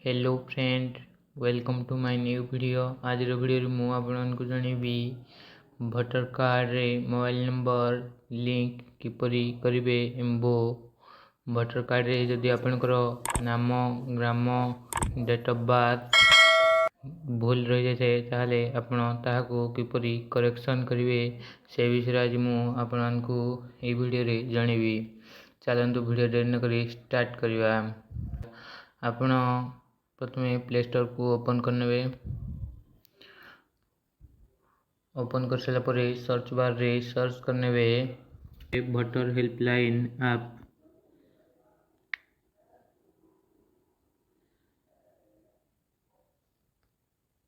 Hello friend, welcome to my new video. आज video मु आपको जनइबी भोटर कार्ड रे मोबाइल नंबर लिंक किपरि करिवे एम्बो भोटर कार्ड रे जदि आपनकर नाम ग्राम डेट ऑफ बर्थ भूल रही जाए ताहले आपण ताहाको किपरि करेक्शन करिवे से विषय आज मु आपनको ए वीडियो रे जनइबी। चलंतु वीडियो डेरी न करी स्टार्ट करिवा। आपण प्रथमे प्ले स्टोर को ओपन करने। ओपन कर सारा पर सर्च बार रे सर्च करने भोटर हेल्पलाइन ऐप।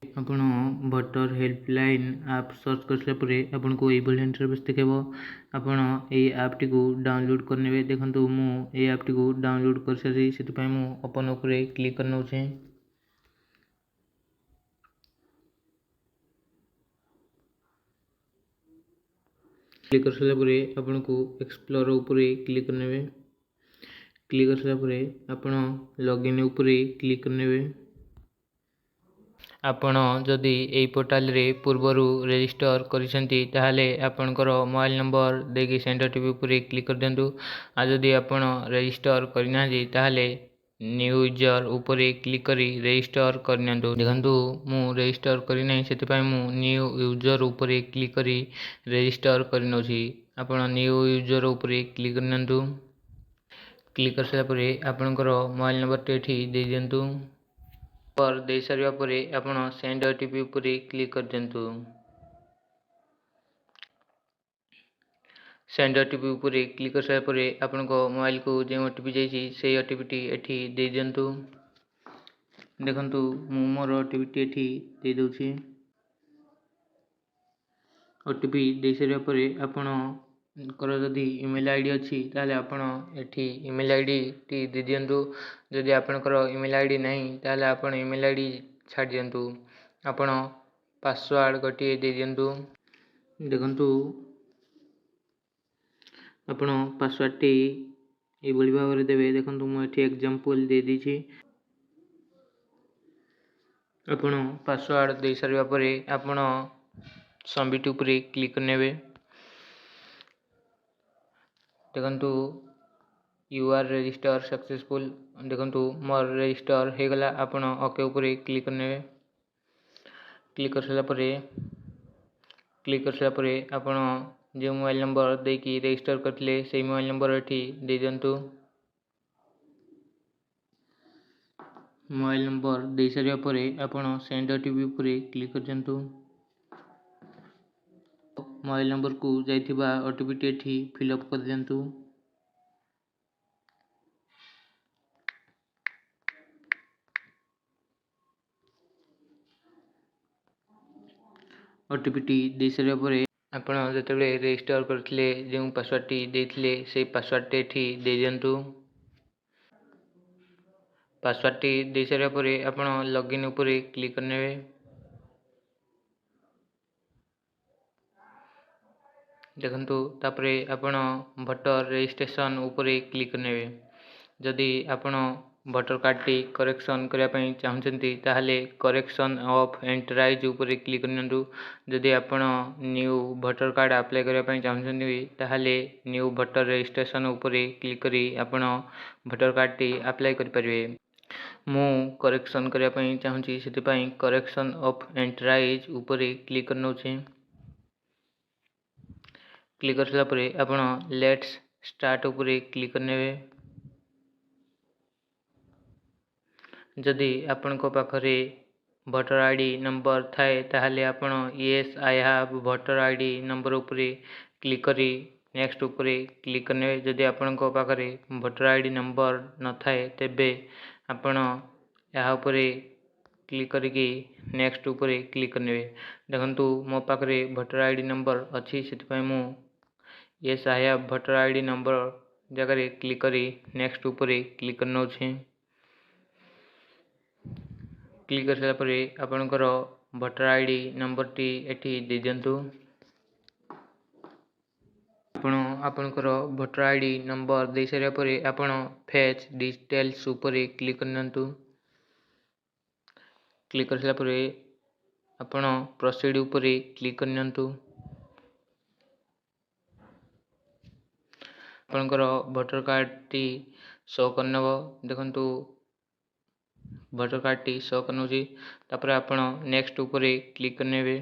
आपण भोटर हेल्पलाइन ऐप सर्च कर सारा पर आपको ये इंटरफेस दिखेबो। आपण ए ऐप टी को डाउनलोड करने। देखंतु मु ए ऐप टी को डाउनलोड कर सारी सेति पय मु ओपन ऊपर क्लिक करनो छे। क्लिक कर सारा पर आपको एक्सप्लोर ऊपर क्लिक करने। क्लिक कर सारा पर आपण लॉगिन ऊपर क्लिक करने। आपण जदि ए पोर्टाल रे पूर्वरु रजिस्टर करिसेंती ताहाले आपनकर मोबाइल नंबर देकी सेंड ओटीपी ऊपर क्लिक कर देंतु। आ जदि आपण रजिस्टर करना जी ताहाले न्यू यूजर ऊपर क्लिक करी रजिस्टर करनियंतु। देखंतु मु रजिस्टर करि नै सेति पय मु न्यू यूजर ऊपर क्लिक करी रजिस्टर करनो छी। आपण न्यू यूजर ऊपर क्लिक करनियंतु। क्लिक कर सारा पर आपनकर मोबाइल नंबर टे एठी दे दियंतु। पर दे सारिया पर आपण सेंड ओटीपी ऊपर क्लिक कर दियंतु। सेंड ओटीपी ऊपर क्लिक कर सारा पर आपनको मोबाइल को जे ओटीपी जाइछि से ओटीपी टी एठी दे दियंतु। देखंतु मु मोर ओटीपी टी एठी दे दोछि। ओटीपी दे सारिया पर आपण कर जदि ईमेल आईडी अछि ताले आपण एठी ईमेल आईडी टी दे दियंतु। जदि आपनकर ईमेल आईडी नहीं ताले आपण ईमेल आईडी छाड़ दियंतु। आपण पासवर्ड गटी दे दियंतु। देखंतु आपण पासवर्ड टी ए बळी भाव देबे। देखंतु मु एठी एग्जांपल दे दीछि। आपण पासवर्ड दे सारिया पर आपण सबमिट ऊपर क्लिक करनेबे। देखंतु यू आर रजिस्टर सक्सेसफुल। देखंतु मोर रजिस्टर हे गला। आपण ओके ऊपर क्लिक करनेबे। क्लिक कर सारा पर आपण जो मोबाइल नंबर देकी रजिस्टर करथिले से मोबाइल नंबर एठी दे दियंतु। मोबाइल नंबर दे सारिया पर आपण सेंड ओटीपी ऊपर क्लिक कर दियंतु। मोबाइल नंबर को जाइथिबा ओटीपी टी एठी फिल अप कर दियंतु। ओटीपी टी दे सारिया पर आपण जतबे रजिस्टर करथिले जे पासवर्ड टी देथिले से पासवर्ड टी एठी दे दियंतु। पासवर्ड टी दे सारिया पर आपण लॉगिन ऊपर क्लिक करनेबे। देखंतु तापरे आपण भोटर रजिस्ट्रेशन ऊपर क्लिक करनेबे। जदि आपण भोटर कार्ड टी करेक्शन करिया पई चाहउछंती ताहाले करेक्शन ऑफ एंटराइज ऊपर क्लिक करनियंतु। जदि आपण न्यू भोटर कार्ड अप्लाई करिया पई चाहउछंती ताहाले न्यू भोटर रजिस्ट्रेशन ऊपर क्लिक करी आपण भोटर कार्ड टी अप्लाई करि परिबे। मु करेक्शन करिया पई चाहउछि सेति पई करेक्शन ऑफ एंटराइज ऊपर क्लिक करनो छै। क्लिक कर सारा पर आपण लेट्स स्टार्ट ऊपर क्लिक करनेबे। जदि आपण को पाखरे भोटर आईडी नंबर थाए ताहाले आपण yes I have voter ID number ऊपर क्लिक करी नेक्स्ट ऊपर क्लिक करने। जदि आपण को पाखरे भोटर आईडी नंबर न थाए तेबे आपण या ऊपर क्लिक करिकी नेक्स्ट ऊपर क्लिक करने। देखंतु मो पाखरे भोटर आईडी नंबर अछि सेति पय मु yes I have voter ID number जगह क्लिक करी नेक्स्ट ऊपर क्लिक करनो छै। क्लिक कर सारा पर आपनकर भोटर आईडी नंबर टी एठी दे दियंतु। आपनकर भोटर आईडी नंबर दे सारा पर आपण फेच डिटेल्स ऊपर क्लिक करनियंतु। क्लिक कर सारा परे आपण प्रोसीड उपरे क्लिक करनियंतु। आपणकर भोटर कार्ड टी शो करनब देखंतु भोटर कार्ड टी शो करनोजी तापर आपण नेक्स्ट उपरे क्लिक करनेबे।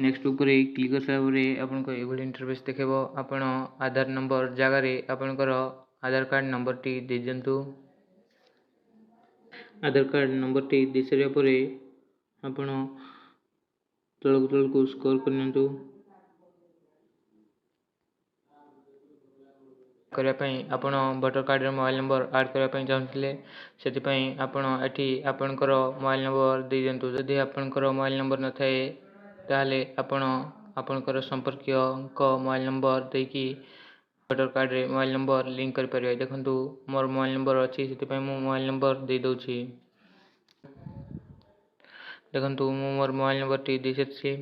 नेक्स्ट उपरे क्लिक कर सारा परे आपनको एभली इंटरफेस देखेबो। आपण आधार नंबर जगह रे आपणकर आधार कार्ड नंबर टी दे दियंतु। आधार कार्ड नंबर टी दे सारा परे आपण तळको स्क्रॉल करनियंतु। करबा पई आपण भोटर कार्ड रे मोबाइल नंबर ऐड करबा पई चाहथिले सेति पई आपण एठी आपणकर मोबाइल नंबर दे दियंतु। जदि आपणकर मोबाइल नंबर न थाए ताले आपण आपणकर संपर्कीय को मोबाइल नंबर देकी भोटर कार्ड रे मोबाइल नंबर लिंक कर परिबे। देखंतु मोर मोबाइल नंबर अछि सेति पई मु मोबाइल नंबर दे दउछि। देखंतु मु मोर मोबाइल नंबर टी दे सेछि।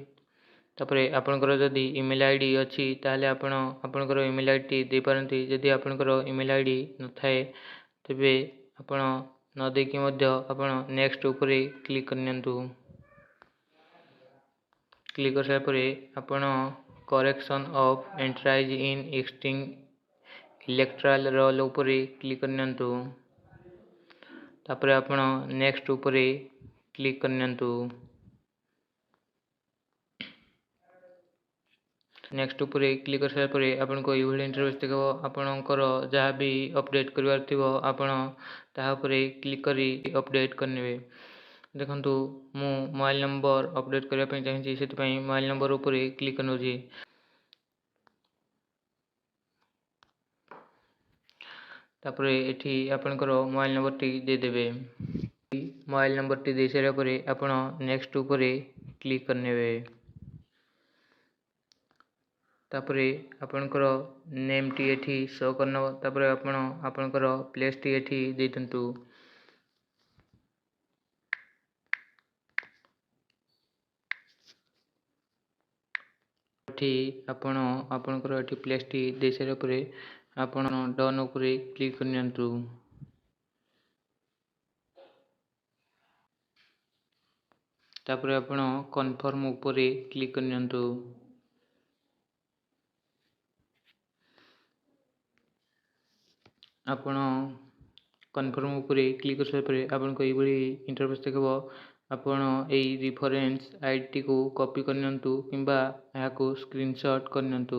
तापरे आपणकर जदि ईमेल आईडी अछि ताले आपण आपणकर ईमेल आईडी दे पारंती। जदि आपणकर ईमेल आईडी न थाए तबे आपण न देकी मध्य आपण नेक्स्ट उपरे क्लिक करनियंतु। क्लिक कर सारा परे आपण correction of entries in existing electoral roll उपरे क्लिक करनियंतु। तापरे आपण नेक्स्ट उपरे क्लिक करनियंतु। नेक्स्ट उपरे क्लिक कर सारा परे आपनको एभली इंटरफेस देखबो। आपणकर जहाँ भी अपडेट करबार थिबो आपण ताहा उपरे क्लिक करी अपडेट करनेबे। देखंतु मु मोबाइल नंबर अपडेट करबा पई चाहछि सेति पई मोबाइल नंबर उपरे क्लिक करनोजी। तापरे एठी आपणकर मोबाइल नंबर टी दे देबे। मोबाइल नंबर टी दे सारा परे आपण नेक्स्ट उपरे क्लिक करनेबे। तापरे आपणकर नेम टी एठी शो करनब। तापरे आपण आपणकर प्लेस टी एठी देतंतु। एठी आपण आपणकर एठी प्लेस टी दे सारा परे आपण डन उपरे क्लिक करनियंतु। तापरे आपण कन्फर्म उपरे क्लिक करनियंतु। आपण कन्फर्म उपरे क्लिक कर सारा परे आपनको एभली इंटरफेस देखबो। आपण एई रेफरेंस आईडी को कॉपी करनियंतु किंबा याको स्क्रीनशॉट करनियंतु।